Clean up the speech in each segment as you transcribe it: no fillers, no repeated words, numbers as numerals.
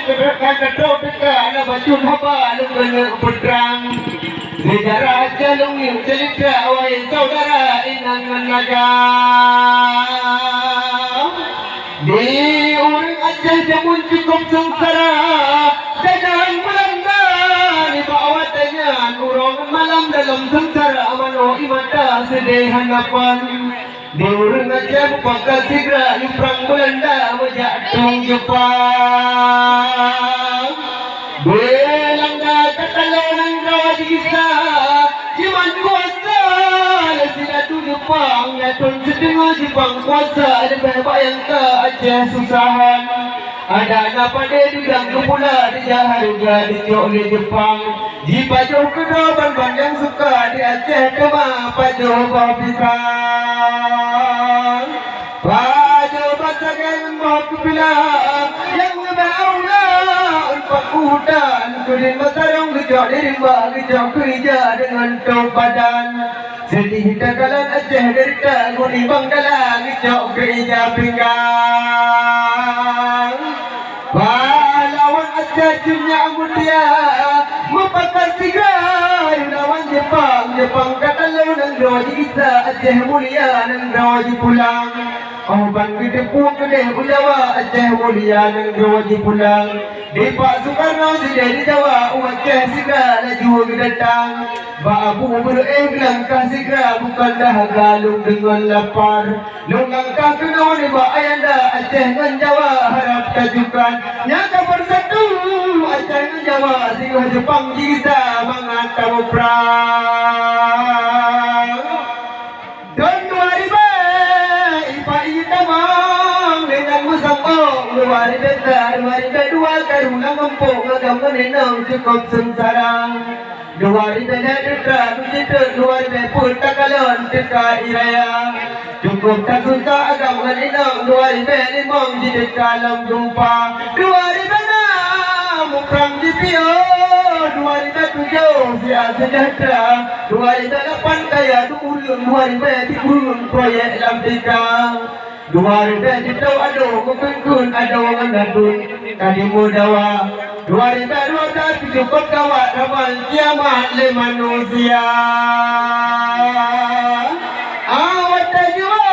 ketrau teka ala bacun haba lu kena perang. Sejarah jalung yang cerita wahai saudara inang naga. Di orang Aceh jamun cukup sengsara, jajahan Belanda di bawah tangan urang malam dalam sengsara mano imata sedih hanapan. Di orang Aceh buka segera di perang Belanda menjatuh Jepang. Belanda katalonan rawa disa, jiman kuasa sudah tu Jepang, datun setengah Jepang kuasa ada bayang ke Aceh susahan. Ada anak pada dudang kepula di harga dicok oleh Jepang. Di pajuh kedua ban yang suka di Aceh kema pajuh bapikan. Pajuh basagan mau kepilah yang ngebaulah ulpak hutan. Kudin matarong gejok diri mbak gejok kerja dengan kau badan. Sedih dagalan Aceh derita guni bang dalang gejok kerja pinggang. Pahlawan Aceh dunia mulia membakar sigara lawan Jepang. Jepang kata lawan nang roji isa Aceh mulia nang roji pulang. Oh bang gede pun gede Jawa Aceh mulia nang roji pulang. Di Pak Soekarno sudah di Jawa Aceh segera laju datang. Babu langkah segera bukan dah galung dengan lapar. Langkah kena ni ba ayanda Aceh dengan Jawa harap tajukan. Nyata bersatu Aceh dengan Jawa singgah Jepang bisa mengatau perang. Don 2000 ipa itamang dengan musambong 2002 karuna ngempung agam menenang cukup sengsara. 2000 dekat begitu 2000 pun tak kalon dekat iraya. Cukup tak susah agam menenang 2000 limang di dekat dalam jumpa. 2006 perang di Pio. 2007 siap sejahtera. 2008 kaya turun 2000 turun proyek Lamtika. 2000 kita aduh kekun ada orang adun tadi mudawa. 2012 cukup kawat ramal kiamat le manusia. Awat tajwa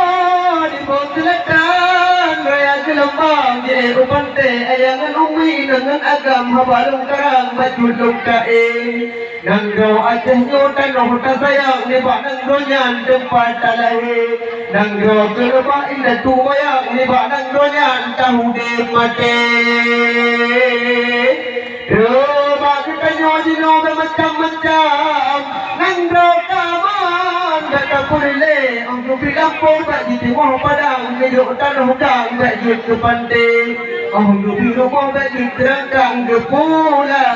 di bawah selatan raya gelembang di Eropante ayangan umi dengan agam habalung karang baju lukai. Nang raw Aceh nyotan roh tak sayang ni bak nang donyan tempat talahi. Nang raw kelebak indah tu bayang ni bak nang donyan tahu di mati. Rebak kita nyoji noga macam-macam. Nang raw kaman kata kurile untuk bilampur tak jadi moh padang ngejok tanah hudang tak jut ke pantai. Oh, dulu mau bagi terangkang ke pula